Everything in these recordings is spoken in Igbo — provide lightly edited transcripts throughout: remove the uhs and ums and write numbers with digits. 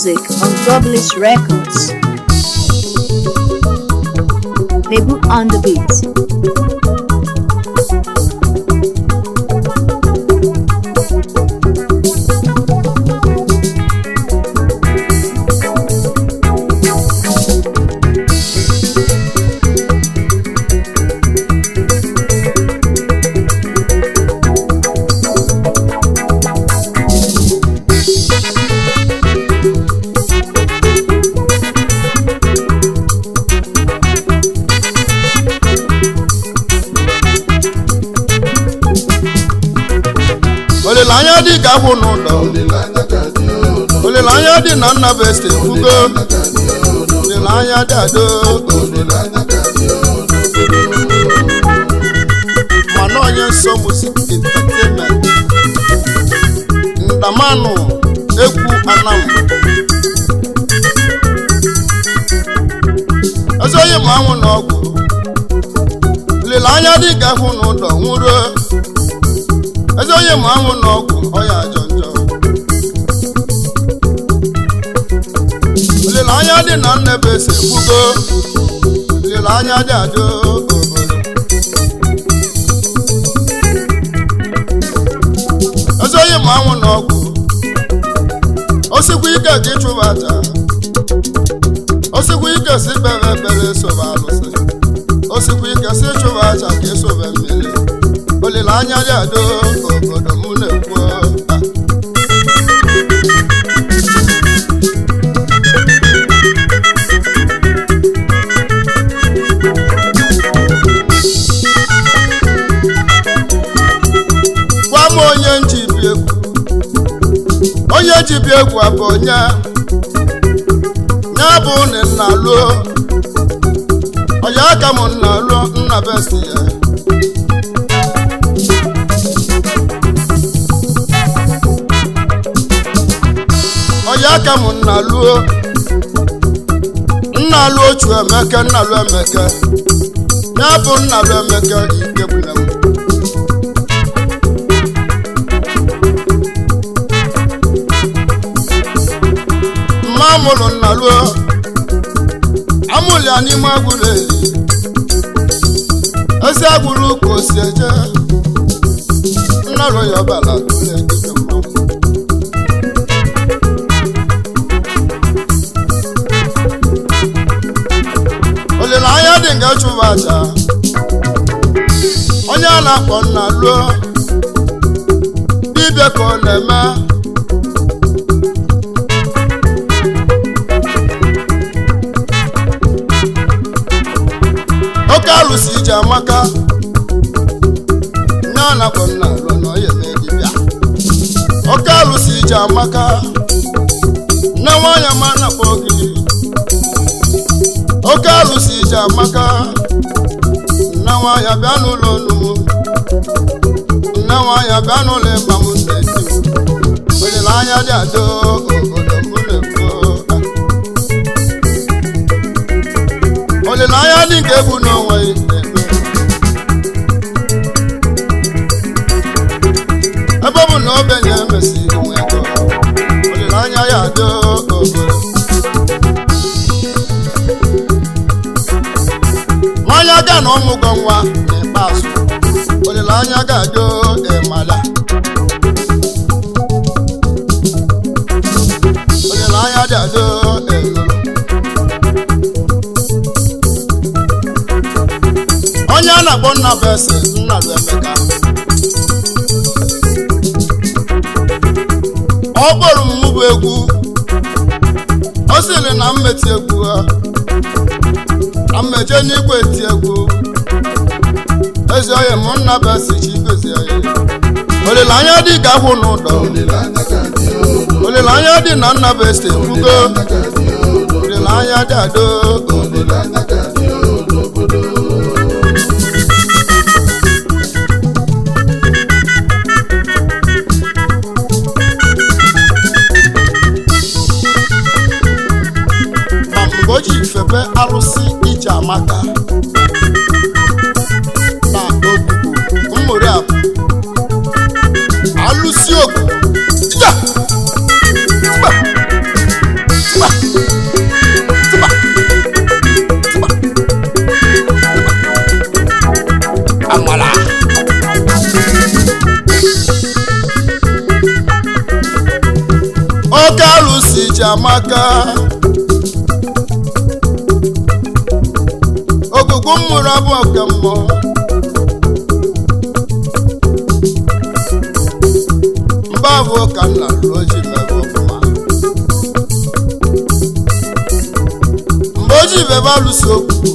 music on Globalist Records. Nebu on the beat. Olile dị ka kwụ n'ụlọ Olile dị na nna beste ugo Olile dị ado mana ONYENSO music entertainment ndamanụ egwu anam ezoghị m anwụ na ọgwụ Olile dị ka kwụ n'ụlọ nwụrụ eze onye ma anwụ n'ọgwụ ọya ajọ njọ Olile dị na nnebe ese kwugo Olile dị adị obodo eze onye ma anwụ n'ọgwụ osikwa ike ka ịchụba aja osikwa ike si bere bere sobe alụsị osikwa ike si ịchụba aja ka esobe mmiri Olile dị adị obodo mụ na-ekwu gwa m onye njibi egwu onye jibi egwu abụ onye ya bụ nna lụọ onye aka m nna lụọ nna besti ya onye aka m nna lụọ ochu Emeka nna lụọ Emeka ya bụ nna lụọ Emeka ike gbuna m mma mụrụ nna lụọ amụlị ya n'ime agwụrụ ezi agwụrụ ka o si eje nna lụọ ya ọbala tụrụ ejike mmanwụ Olile dị nga chụba aja onye a na-akpọ nna lụọ dibịa ka ọ na-eme oke alụsị ije amaka nye a na-akpọ nna lụọ na onye na-edibịa oke alụsị ije amaka nne nwanyị ma na-akpọ gị oke alụsị ije amaka nne nwanyị bịa n'ụlọ unu nne nwanyị bịa n'ụlọ ịgba m na-eti Olile dị adị obodo mụ na-ekwu Olile dị nke egwu n'onwe ebe ọ bụ na obenye emesi onwe ego Olile ya adị obodo nwanyị aga na ọmụgwọ nwa n'ikpeazụ Olile ga-adị ịmala Olile dị adị elolo onye a na-akpọ nna besi nna bụ Emeka ọ kpọrọ m bụ egwu o siri na mmeti egwu na mmeje n'igwe eti egwu ezi onye m nna besi chi gozie ya Olile dị ka kwụ n'ụlọ Olile dị na nna besi kwugo Olile dị ado ma mgbe o ji febe alụsị ije amaka na ogbugbu mmụrụ abụ alụsị ogbugbu uche amaka ogugu mmụrụ abụ oke mmụọ mba bụ ka nna ruo ji mebe ọfụma mgbe o ji bebe alụsi okwu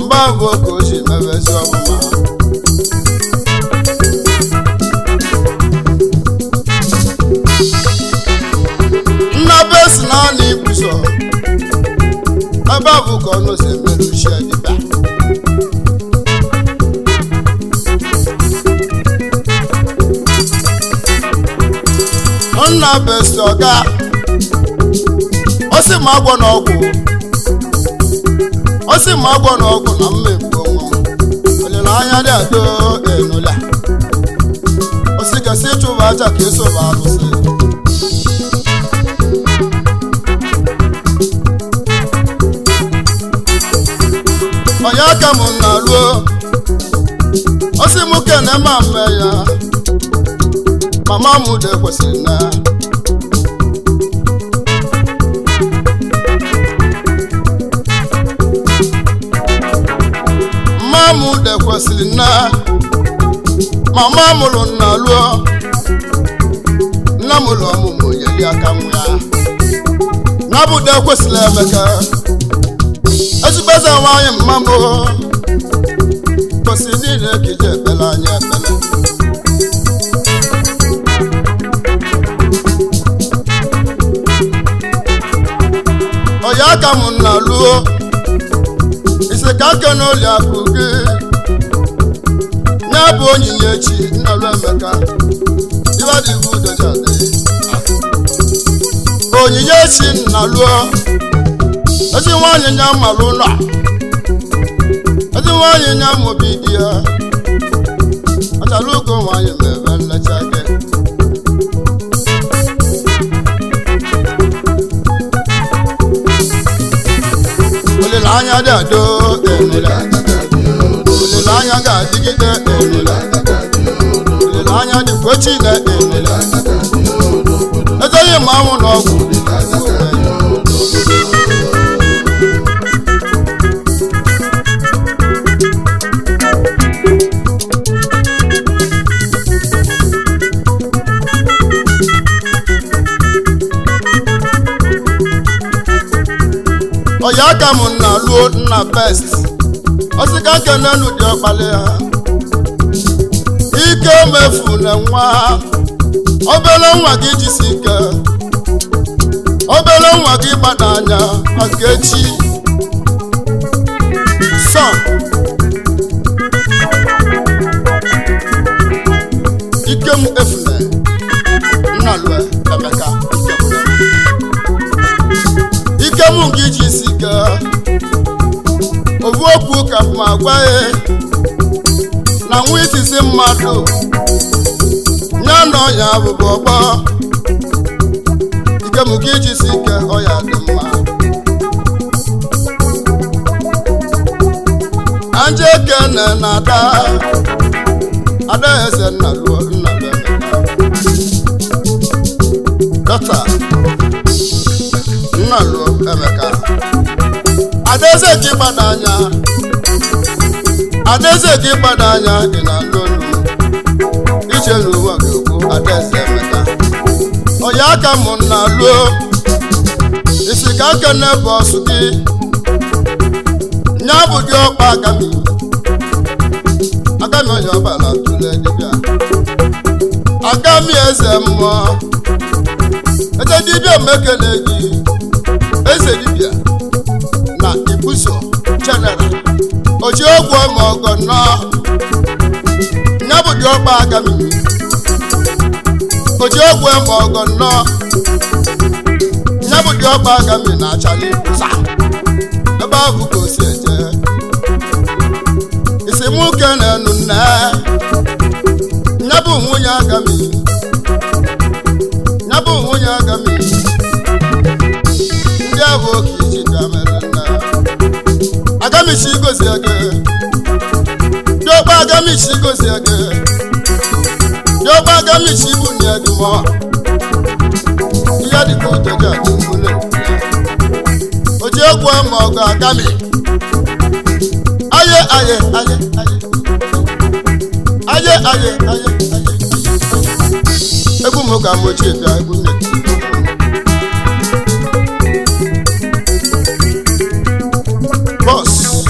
mba bụ ka o ji mebe ezi ọfụma nna be si na ọ na-ibuso ebe a bụ ka ọnụ si emerụ chi dịba nna be si ọga ọ sị ma agwọ n'ọgwụ ọ sị ma agwọ n'ọgwụ na mmegbu onwe olileanya dị ado enụla o si gasị ịchụba aja ka esoba alụsị onye aka m na ruo ọ sị m kene ma mme ya mama m dị kwesịrị na mma m dị kwesịrị na mama mụrụ na ruo nna m ụlọ ọmụmụ yeli aka nwa ya na bụ dị kwesịrị Emeka ezigboze nwanyị mmamụ kwesịrị niile ka ije ekpele anya ekpele ọya aka m na luo isi ka ake n'ụlọ akụ gị ya bụ onyinye chi nnalụ Emeka ibadịgwu dojade onyinye chi nna luo ezi nwanyị nya malụ ụlọ ezi nwanyị nya mobi di ya ọchala ugo nwanyị mebe nlecha gị olileanya dị ado olileanya ga-adịgide olileanya dịkwa echi na ezeghị ma anwụ na ọgwụ ọya aka m na luo nna best ọsịka kenenu dị ọkpali ha ike mefu na nwa obere nwa gị jisi ike obere nwa gị gbada anya maka echi sọ ike m efune nna lue Emeka ike m gị jisi ike ovu okwu ka m agwa ya na nwa itisi mmadụ ya na ọya bụbụ ọgbọ ike m gị jisi ike ọya dị mma anje kene na ada eze nna luo nna be dọta nna luo Emeka adaeze gị gbada anya dị na ndonu ije n'ụwa ga-ekwu adaeze Emeka ọya aka m na luo isi ka kene bọsụ gị nya bụ dị ọkpa agami onye ọbala tụle dibịa agami eze mmụọ eze dibịa mekele gị eze dibịa na ibuso general oji ogwu ma ọgọ nọ nya bụ dị ọkpa agami oji ogwu ma ọgọ nọ nya bụ dị ọkpa agami na achali sa ebe ahụ ka o si eje isi mụ kenenu nne nya bụ nwunye agami ndị ahụ oke iji bịa mere nne agamichi gozie gị diọkpa agamichi gozie gị diọkpa agamichi bụ nne gị mụọ ihe dị ka ujoja dị mule oji egwu ma ọgụ agami aye aye aye aye aye aye aye egwu m ka mochi bịa egwu nne boss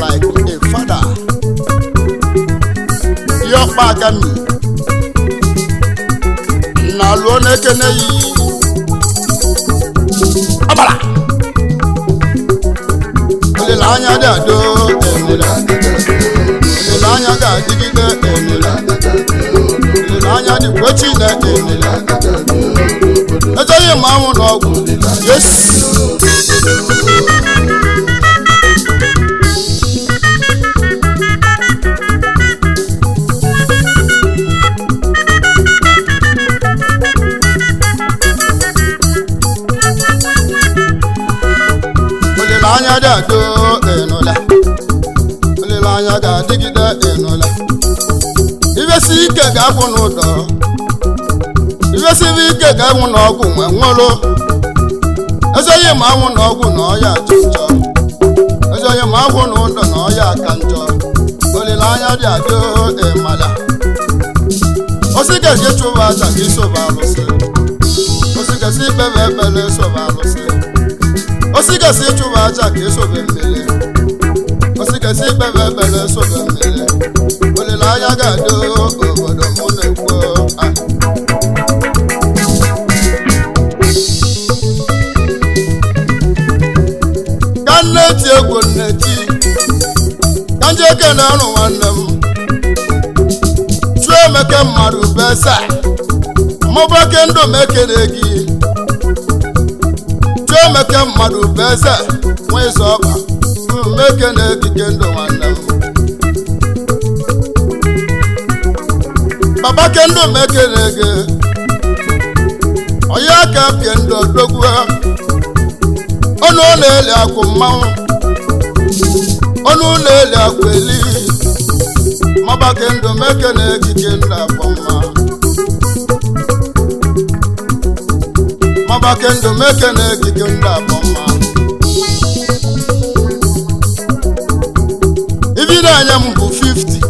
like a father yọkpa agami na lụọ n'ekene yi ọbara olileanya dị adọ olileanya ga-adịgide olileanya dị kwe Chineke ejeghị m anwụ n'ọgwụ yes olileanya dị adọ enụla olileanya ga-adịgide enụla ibesi ike ga-agwụ n'ụdọ ibesibe ike ga-enwụ n'ọgwụ nwe nwụrụ ezoghị m anwụ n'ọgwụ na ọya dị njọ ezoghị m agwụ n'ụdọ na ọya ka njọ olileanya dị adọ emala osigesi chụba aja ka isoba alụsị osigesi ikpebe ekpere soba alụsị osigesi chụba aja ka isobe mmiri osigesi ikpebe ekpere sobe mmiri olileanya ga-adọ obodo mụ na-ekwu ka nneti egwu nneti ka nje ekene ọrụ nwanne m chụọ emeke mmadụ besa mụbake ndụ m ekene gị chụọ emeke mmadụ besa nwa ịzọ ọkpa mekene ekike ndụ nwanne m babake ndụ m ekene gị onye aka pie ndụ odogwu ọnụ na-eli akwụ mmanwụ ọnụ na-eli akwụ eli mabake ndụ m ekene ekike ndụ akpọ mma mabake ndụ m ekene ekike ndụ akpọ mma ibi na-anya m bụ 50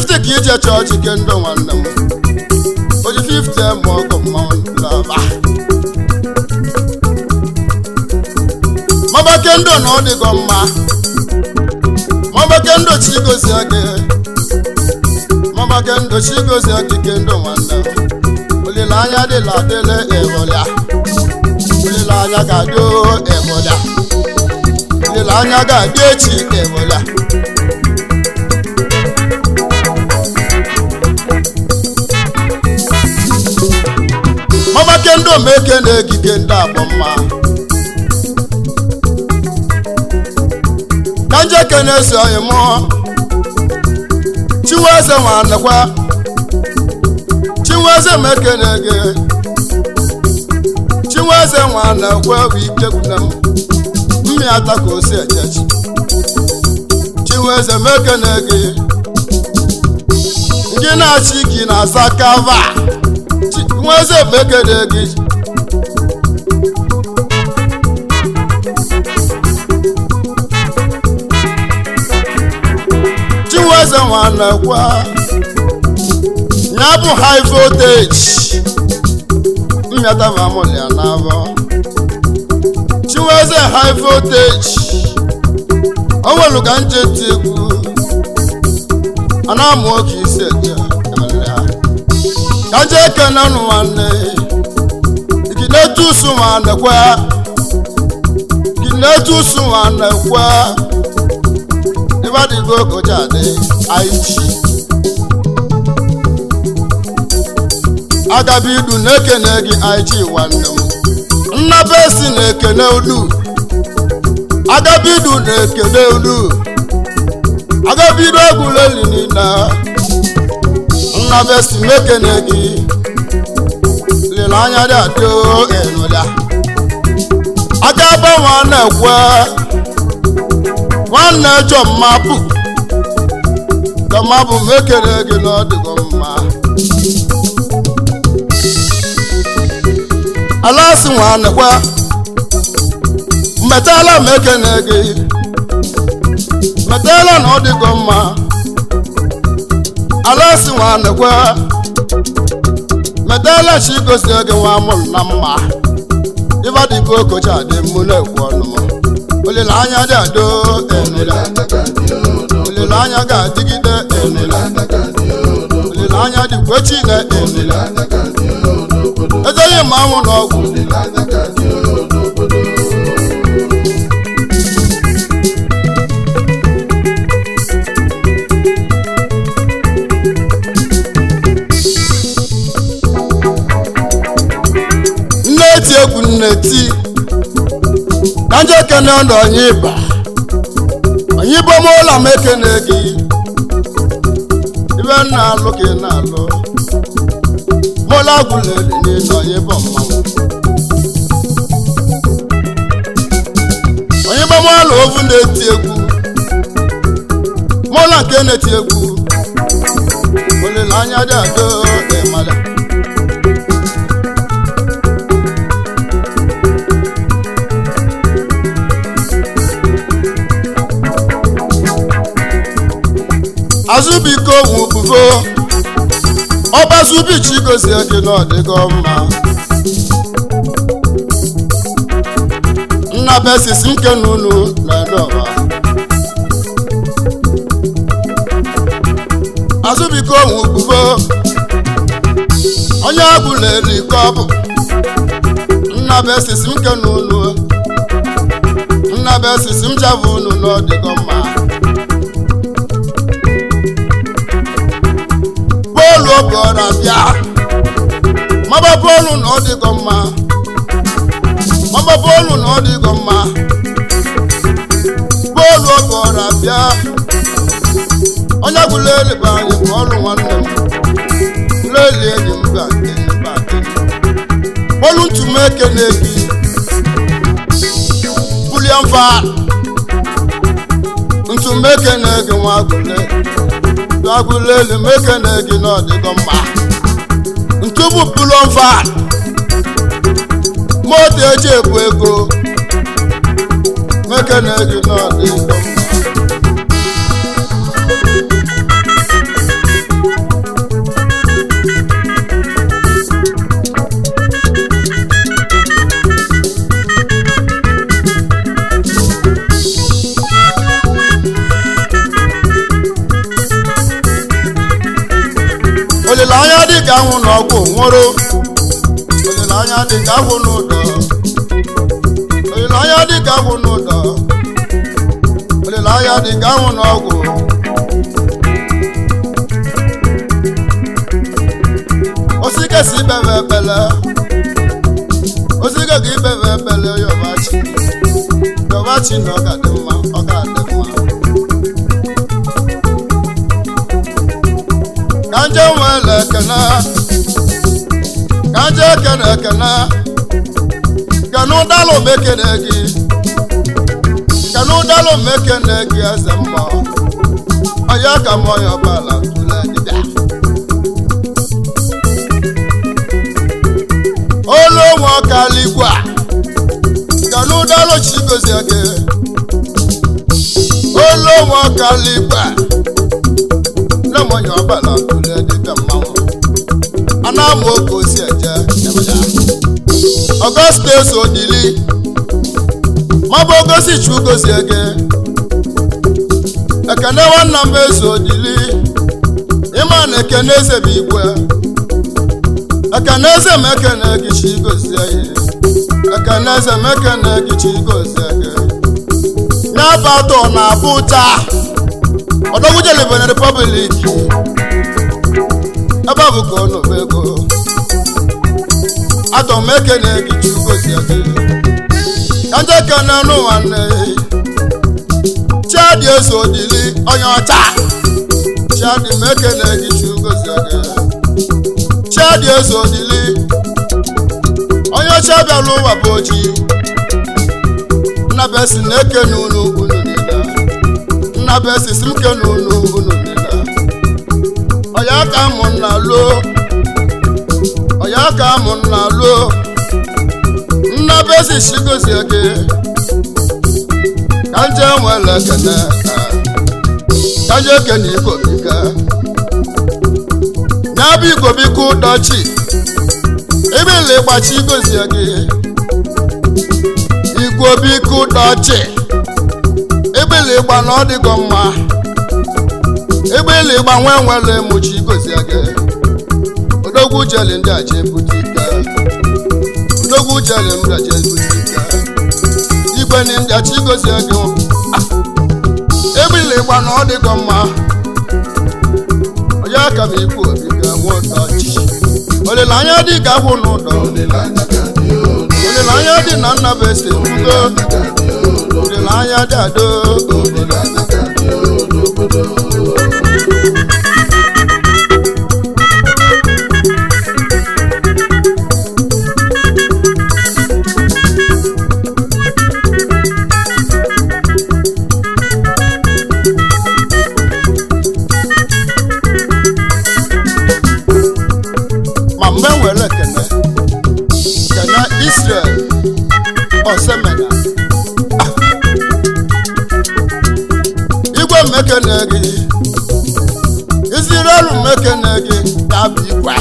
ka ije chọọchị ke ndụ nwanne m oji 50 ma ọgụ mmanwụ laba mabake ndụ na ọ dịgo mma mabake ndụ chigozie gị mabake ndụ chigozie gị ke ndụ nwanne m olileanya dịla adịla evolia olileanya ga-adị evolia olileanya ga-adị echi evolia mabake ndụ ma eke na-ekike ndị akpọ mma ka nje kene esi oyi mụọ Chinweze nwanekwa Chinweze m ekene gị Chinweze nwanekwa bụ ike gwune m mmịata ka o si ejechi Chinweze m ekene gị gị na-achị gị na-asa kava Chinweze m ekene gị Chinweze nwanekwa ya bụ high voltage mmịata ma amụlịa n'abọ Chinweze high voltage o nwelu ka nje ti egwu ana amụ oke isi eje ka nje ekene nụ nwanne ikinetu usu nwanekwa ikinetu usu nwanekwa ibadigo kojade aichi agabidu na-ekene gị aichi nwanne m nnabesi na-ekene ulu agabidu na-ekene ulu agabidu egwuleli niile nnabesi na-ekene gị lileanya dị adị enụla agaba nwanne ekwe nwanne jọmmapụ m ekele gị n'ọdịgo mma alasi nwanne kwa metala mekene gị metala na ọ dịgo mma alasi nwanne kwa metala chi gosi gị nwa mụrụ na mma ife dịgo okocha dị mụ na-ekwu ọnụ olileanya dị adọ olileanya ga-adịgide olileanya dịkwa echi na ejeghị ma anwụ n'ọgwụ nneti egwu nneti ka nje kene ndụ onye ịba onye ịba m ụlọ m ekene gị ibe na-alụ ka ị na-alụ mụla gwụleli n'ịnọ onye ịba mmanwụ onye ịba m ụlọ ovu na-eti egwu mụla nke na-eti egwu olileanya dị adọ ịmala azụbiko nwubugo ọbazubichi gozie gị n'ọdịgo mma nna besisi nke n'unu na-edoba azụbiko nwubugo onye agwụ na-eri kọbụ nna besisi nke n'unu nna besisi m javụ unu n'ọdịgo mma bọ́ọ̀lù ọ̀gọ̀rọ̀ àbíá mọ́bà bọ́ọ̀lù náà dìgọ̀ mma mọ́bà bọ́ọ̀lù náà dìgọ̀ mma bọ́ọ̀lù ọ̀gọ̀rọ̀ àbíá onye gwụla eliba anyị bọ́ọ̀lù nwanne m leli enyi m mba bọ́ọ̀lù ntụmeke na-ebi bulian fa ntụmeke na-ege nwa gwụle agwụleli mekene gị n'ọdịgo mma ntụbụ pulọmfa moto eji ebu ego mekene gị n'ọdịgo mma olileanya dị ka anwụ n'ọgwụ nwụrụ olileanya dị ka anwụ n'ụdọ olileanya dị ka anwụ n'ụdọ olileanya dị ka anwụ n'ọgwụ osike si ibebe ebele osike ka ibebe ebele yọbachi na ọ ga-adị mma ọ ga-adị mma kanje nwere ekene kanje ekene ekene kenu dalụ mekene gị kenu dalụ mekene gị eze mma onye ka m onye ọbala tụle dịbịa olu nwe ọkaligwe kenu dalụ chigozie gị olu nwe ọkaligwe lẹ́mọ̀yàn ọ̀bàlà tụle dịbịa mmanwụ anamụ oge osi eje Augustus Odili mabụ ogosi chugozie gị ekene nwanna m eze Odili ịma na ekene eze bụ igwe ekene eze m ekene gị chigozie gị ekene eze m ekene gị chigozie gị n'ebe atọ na Abuja ọdọgwụjele Benin Republic ebe ọ bụ ka ọ nọba ego atọ m ekene gị chugozie gị ka ndị ekene n'ụwanne Chiadi eze Odili onye ọcha Chiadi m ekene gị chugozie gị Chiadi eze Odili onye ọcha bịara ụwa bụ ojii nnabesi na-ekene unu niile nnabesi si m kene unu niile ọya ka mụ nna luo nnabesi shigosi eke kanje nwele kene kanje kene ikobika nyabi ikobika ụdọchi ibili gbachi igosi eke ikobika ụdọchi ibili gba na ọ dịgo mma ibili gba nwele mụchi igosi eke odogwu jeli ndị aja ebutika odogwu jeli ndị aja ebutika igwe ni ndị aja igosi eke ebili gba na ọ dịgo mma onye aka m ikwu obi ga nwe ụtọchi olileanya dị ka akwụ n'ụdọ olileanya dị na Nnabesi ugo olileanya dị ado igwe mmekene gị iziri ọrụ mmekene gị ga-abụ igwe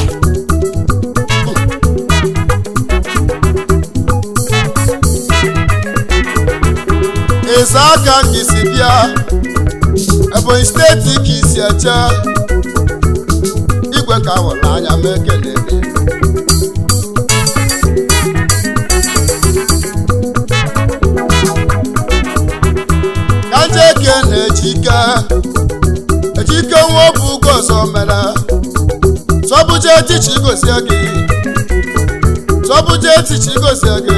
ịsa aka gị si bịa Ebonyi steeti ka isi eche igwe ka awọla anya mmekene gị eke na-ejike nwa bụ ugo ọzọ mere sọbụje etichi igosi gị sọbụje etichi igosi gị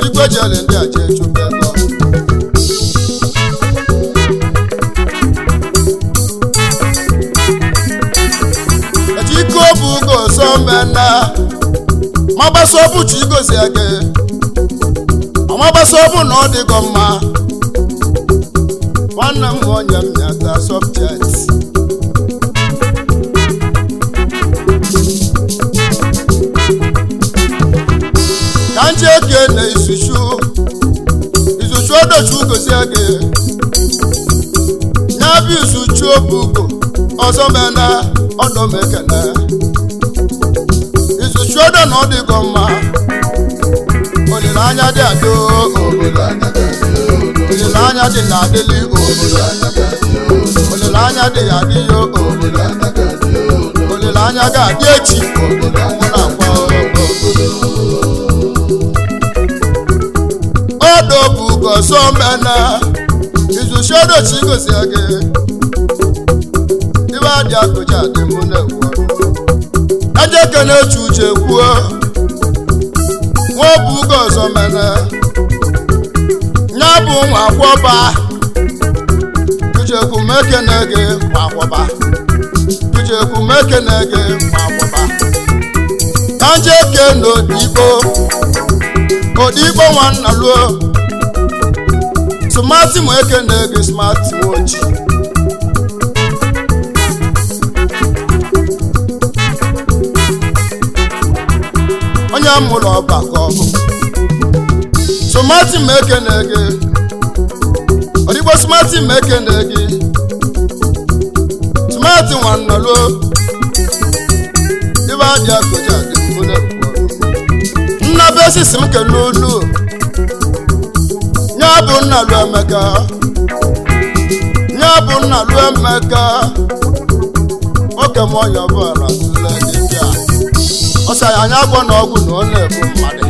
igwe jere ndị aja echukwu ego ejike bụ ugo ọzọ mere magbasa ọbụchi igosi gị ọmagbasa ọbụ na ọ dịgo mma nwanne m onye m nyata subject ka nje eke na izuchu odochu gosi gị nyabi izuchu obugo ọzọ mena ọdọ mekene izuchu odo na ọ dịgo mma olileanya dị adị olileanya dị na adịli olileanya dị ya adị yo olileanya ga-adị echi mụ na akwa ọdọ bụ gọzọ mena izuchi odochi gosi gị ibe adị akụja adị mụ na-ekwu aja ekene echi uche kwuo nwa bụ ugo ọzọ mere nya bụ nwa akwọba ujekwu mekene gị nwa akwọba ujekwu mekene gị nwa akwọba ka nje eke na odigbo nwanna luo smati m ekene gị smati m oji onye mụrụ ọba ka ọ bụ somati m ekene gị odigbo smati m ekene gị smati nwanna luo ibe adị akụja dị mbụne Nnabesi si m kene olu nya bụ nna lu Emeka nya bụ nna lu Emeka oke m onye ọbụla tụle gị bịa ọsị anyị agwọ na ọgwụ na ọ na-ebu mmadụ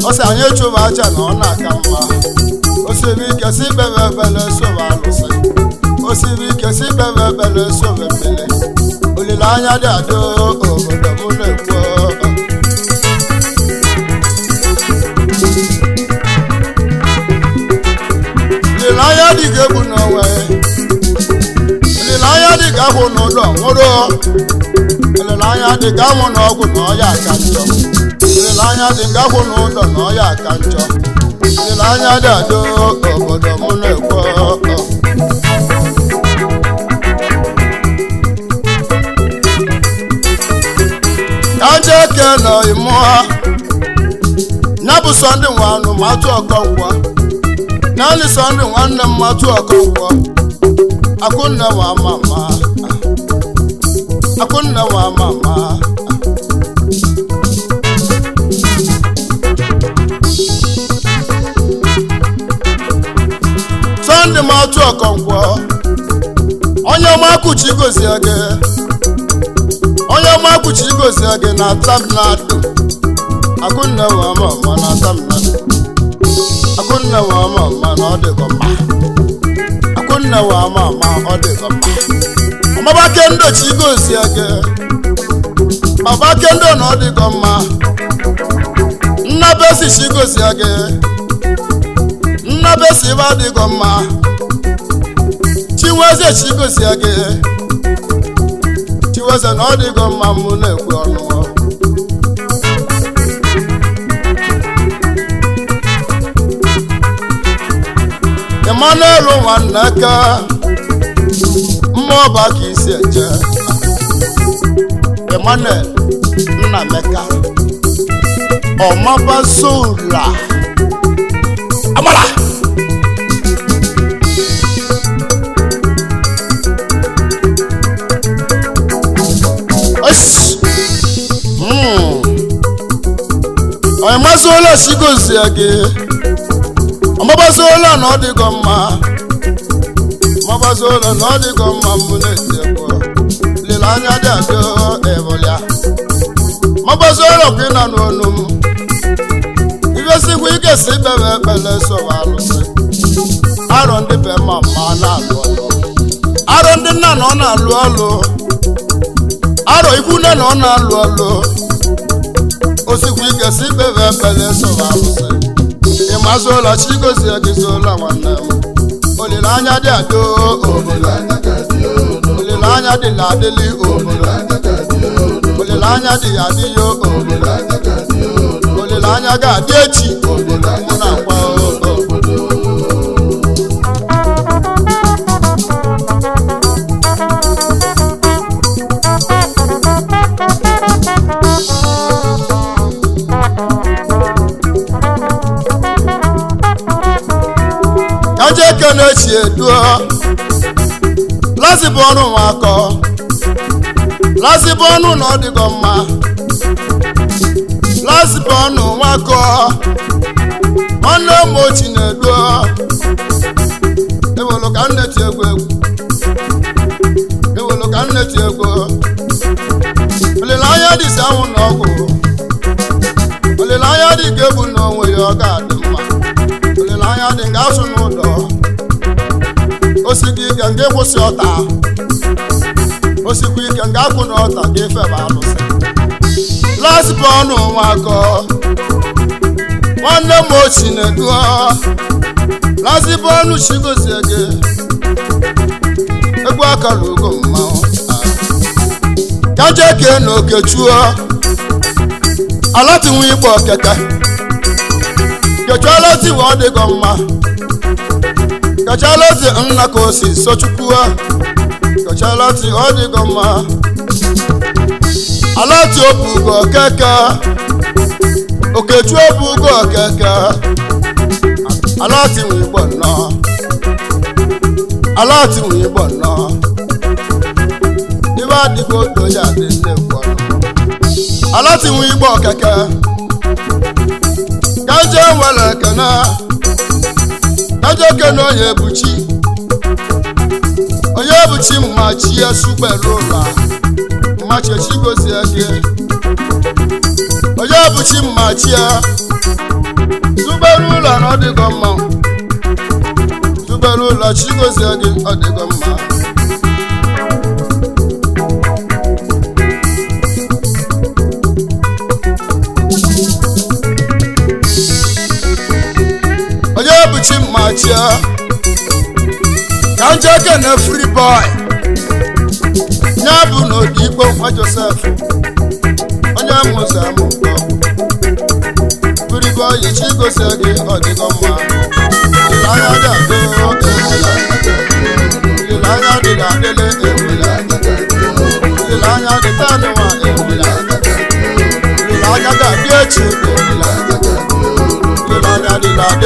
ọsị anyị echụba aja na ọ na-aka mma osiri ike si bebe ebele sobe alụsị osiri ike si bebe ebele sobe mmiri olileanya dị adị obodo m na-ekwu olileanya dị ga-egbu n'onwe olileanya dị ga-ahụ n'ụlọ nwụrụ olileanya dị ka amụ na ọgwụ na ọya aka njọ olileanya dị ka ahụ n'ụlọ na ọya aka njọ olileanya dị adị obodo m na-ekwu ka nje eke na ịmụọ Sunday nwanụ matụ ọkọngwọ naanị Sunday nwanne m matụ ọkọngwọ Akunna wa mama Akunna wa mama Sunday matụ ọkọngwọ onye makuchi gosi age onye makuchi gosi age na tabnado Akunna wa mama na tabnado Akunna wa mama na odegoma Akunna wa mama odegoma Mama kendo chi gosi age Baba kendo na odegoma Nna besi chi gosi age Nna besi ba odegoma Chiweze chi gosi age Chiweze na odegoma mu na ekwu ọnụ Emmanuel Wanaka Mmoba ka isi eje Emmanuel Nnameka Ọmaba Sola Amala Ọmaba Sola sigozi age Ọmaba Sola na ọdịgo mma Ọmaba Sola na ọdịgo mma mbụ na-etekwa lele anya dị adị evolia Ọmaba Sola kwa ịna n'onu m ibesikwa ike si bebe ekpele soba alụsị arọ ndị be ma na-alụ ọlụ arọ ndị nna na ọ na-alụ ọlụ arọ ikwu nne na ọ na-alụ ọlụ osikwa ike si bebe ekpele soba alụsị Ịmazola chigozi egizola nwanne m olileanya dị adị olileanya dị na adịlị olileanya dị ya adị yo olileanya ga-adị echi mụ na akwa Ajeke na-echi eduo Lazibo ọnụ nwakọ Lazibo ọnụ na ọdịgo mma Lazibo ọnụ nwakọ Nwanne m ochi na-eduo Ewelu ka nneti egwu Ewelu ka nneti egwu Olileanya dị si anwụ na ọgwụ Olileanya dị ka ebu n'onwe ya ọ ga-adị mma Olileanya dị nga asụ n'ụdọ Osikwa ike nga kwụsị ọta Osikwa ike nga akwụ n'ọta ga efebe alụsị Lazibo ọnụ nwakọ Nwanne m ochi na-eduo Lazibo ọnụ chigozi ege Egwu akara ugo mmanwụ Kajeke na okechuo Alatinwe igbo okeke Kechualati wa ọdịgo mma Kachalati nna ka osi sochukwua Kachalati ọdịgo mma Alati obugo okeke Okechu obugo okeke Alatinwe igbo nnọọ Alatinwe igbo nnọọ Ibe adịgo odo ya dị nnekwu Alatinwe igbo okeke Kaje nwere ekene Kaje kene onye ebuchi mma chi ya sugbelu ụlọ mma chechi gosi ege onye ebuchi mma chi ya sugbelu ụlọ na ọdịgo mma sugbelu ụlọ chi gosi ege ọdịgo mma Machia Kanje kene free boy Nyabu no dipo kwa Joseph Onye musa muko Free boy ichigo segi odigo mwa Ilaya jado Ilaya dila dele Ilaya ditanuwa Ilaya gadiechi olile